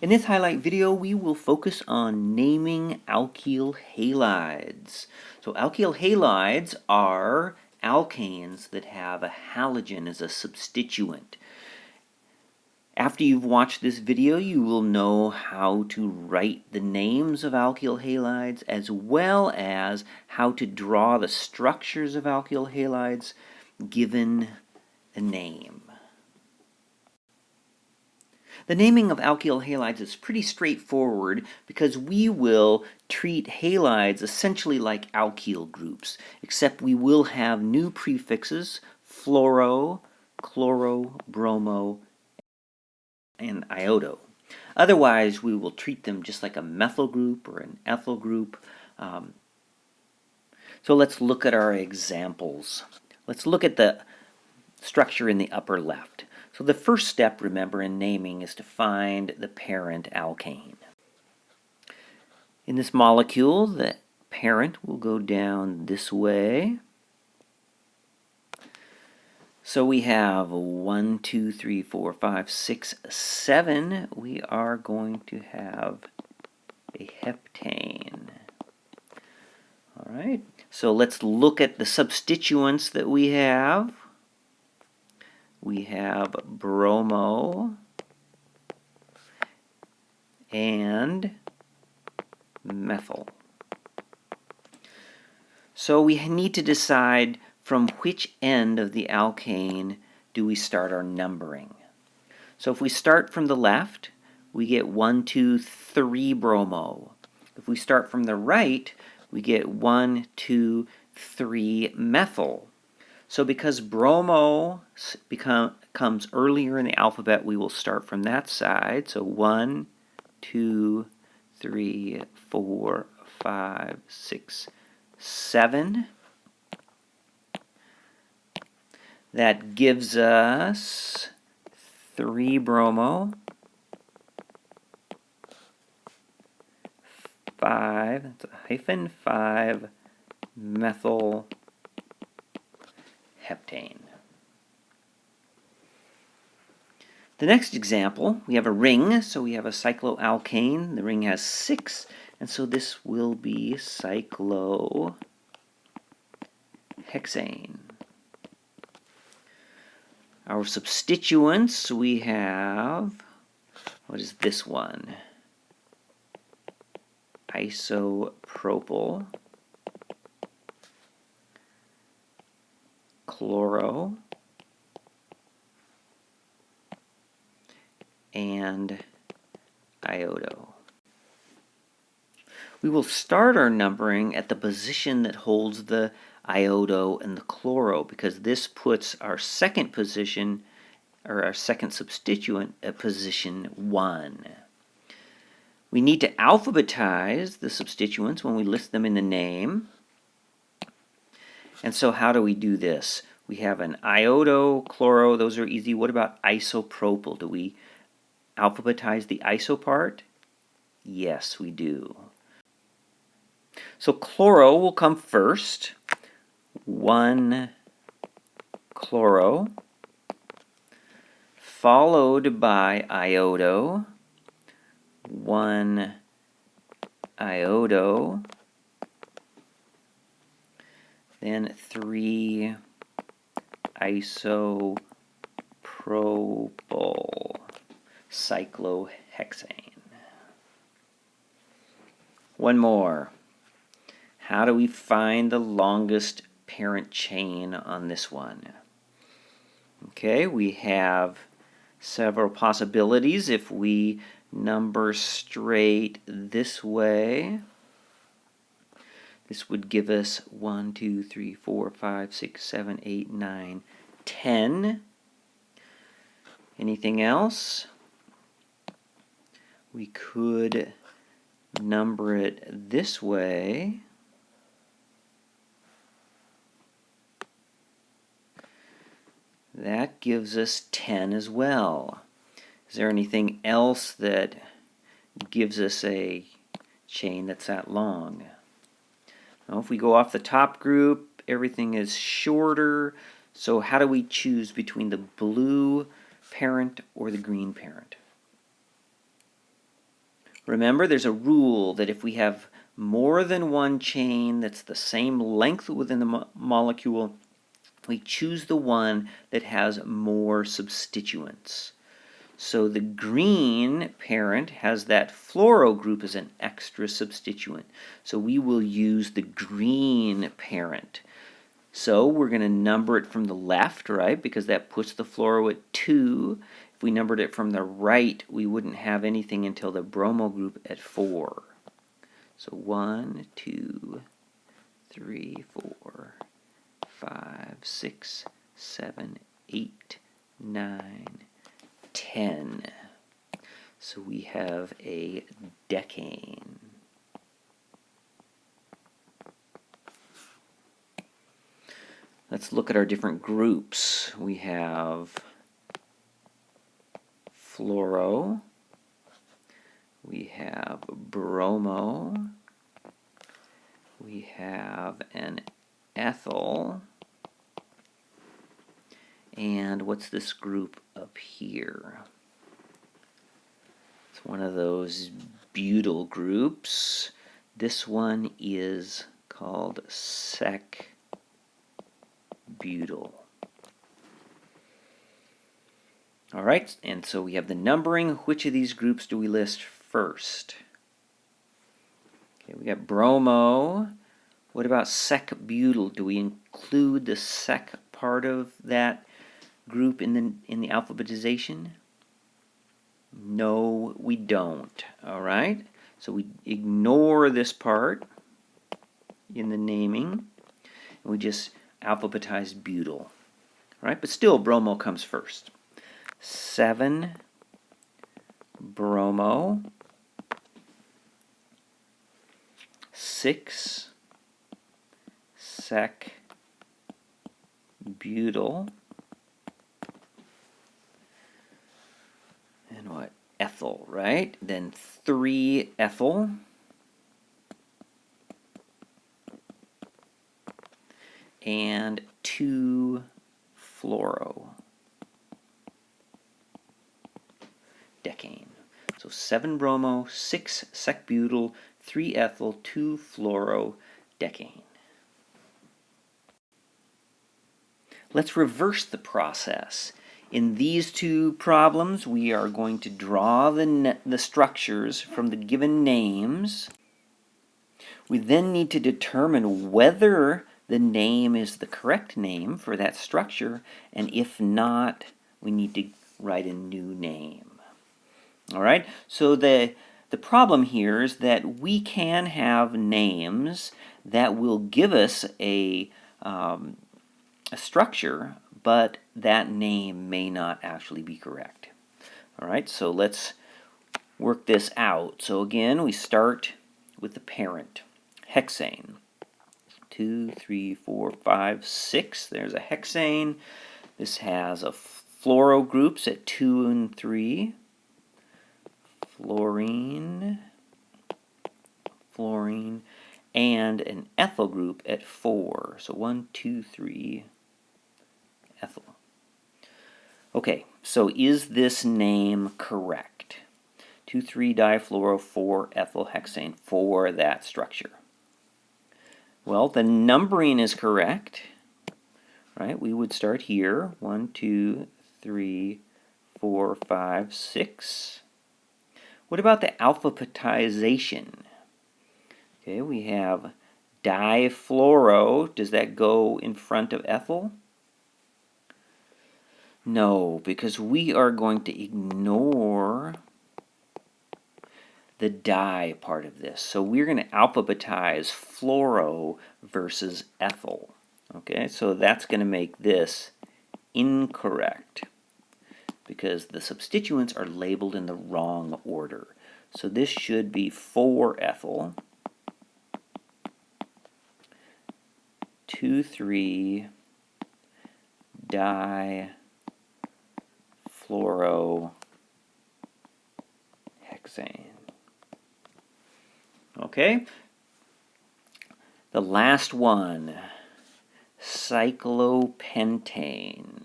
In this highlight video, we will focus on naming alkyl halides. So alkyl halides are alkanes that have a halogen as a substituent. After you've watched this video, you will know how to write the names of alkyl halides as well as how to draw the structures of alkyl halides given a name. The naming of alkyl halides is pretty straightforward because we will treat halides essentially like alkyl groups, except we will have new prefixes, fluoro, chloro, bromo, and iodo. Otherwise, we will treat them just like a methyl group or an ethyl group. So let's look at our examples. Let's look at the structure in the upper left. So the first step, remember, in naming is to find the parent alkane. In this molecule, the parent will go down this way. So we have 1, 2, 3, 4, 5, 6, 7. We are going to have a heptane. All right, so let's look at the substituents that we have. We have bromo and methyl. So we need to decide from which end of the alkane do we start our numbering. So if we start from the left, we get 1, 2, 3 bromo. If we start from the right, we get 1, 2, 3 methyl. So because bromo comes earlier in the alphabet, we will start from that side. So 1, 2, 3, 4, 5, 6, 7. That gives us 3 bromo, 5, that's a hyphen, 5 methyl heptane. The next example, we have a ring, so we have a cycloalkane. The ring has 6, and so this will be cyclohexane. Our substituents, we have, what is this one? Isopropyl, chloro, and iodo. We will start our numbering at the position that holds the iodo and the chloro, because this puts our second position, or our second substituent, at position 1. We need to alphabetize the substituents when we list them in the name. And so how do we do this? We have an iodo, chloro, those are easy. What about isopropyl? Do we alphabetize the iso part? Yes, we do. So chloro will come first. 1 chloro, followed by iodo, 1 iodo, then 3 isopropyl cyclohexane. One more. How do we find the longest parent chain on this one? Okay, we have several possibilities. If we number straight this way, this would give us 1, 2, 3, 4, 5, 6, 7, 8, 9, 10. Anything else? We could number it this way. That gives us 10 as well. Is there anything else that gives us a chain that's that long? Now, if we go off the top group, everything is shorter. So how do we choose between the blue parent or the green parent? Remember, there's a rule that if we have more than one chain that's the same length within the molecule, we choose the one that has more substituents. So the green parent has that fluoro group as an extra substituent. So we will use the green parent. So we're going to number it from the left, right, because that puts the fluoro at 2. If we numbered it from the right, we wouldn't have anything until the bromo group at 4. So 1, 2, 3, 4, 5, 6, 7, 8, 9, 10. So we have a decane. Let's look at our different groups. We have fluoro, we have bromo, we have an ethyl, and what's this group up here? It's one of those butyl groups. This one is called sec-butyl. All right, and so we have the numbering. Which of these groups do we list first? Okay, we got bromo. What about sec-butyl? Do we include the sec part of that group in the alphabetization? No, we don't. All right, so we ignore this part in the naming, and we just alphabetize butyl. All right, but still bromo comes first. 7 bromo, 6 sec-butyl, and what? Ethyl, right? Then 3 ethyl, and 2 fluoro. Decane. So 7 bromo, 6 sec-butyl, 3 ethyl, 2 fluoro, decane. Let's reverse the process. In these two problems, we are going to draw the structures from the given names. We then need to determine whether the name is the correct name for that structure, and if not, we need to write a new name. All right, so the problem here is that we can have names that will give us a structure, but that name may not actually be correct. All right, so let's work this out. So again, we start with the parent, hexane. 2, 3, 4, 5, 6. There's a hexane. This has a fluoro groups at 2 and 3. Fluorine, and an ethyl group at 4. So 1, 2, 3, ethyl. Okay, so is this name correct? 2,3-difluoro, 4-ethylhexane for that structure. Well, the numbering is correct, right? We would start here, 1, 2, 3, 4, 5, 6. What about the alphabetization? Okay, we have difluoro. Does that go in front of ethyl? No, because we are going to ignore the di part of this. So we're going to alphabetize fluoro versus ethyl. Okay, so that's going to make this incorrect, because the substituents are labeled in the wrong order. So this should be 4-ethyl, 2,3-difluorohexane. Okay? The last one, cyclopentane.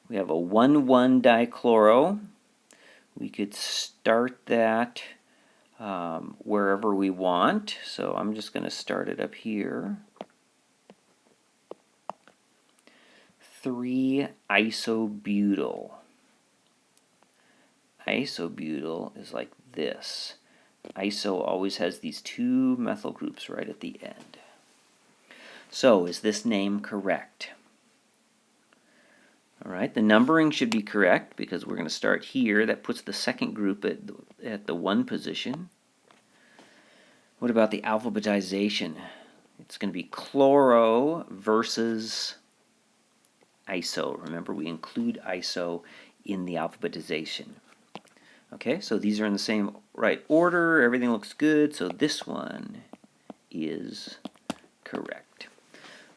We have a 1,1-dichloro, We could start that wherever we want. So I'm just going to start it up here. 3-isobutyl. Isobutyl is like this. Iso always has these two methyl groups right at the end. So is this name correct? All right, the numbering should be correct because we're going to start here. That puts the second group at the 1 position. What about the alphabetization? It's going to be chloro versus iso. Remember, we include iso in the alphabetization. Okay, so these are in the same right order. Everything looks good, so this one is correct.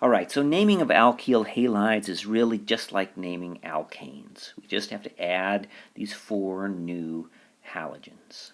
All right, so naming of alkyl halides is really just like naming alkanes. We just have to add these 4 new halogens.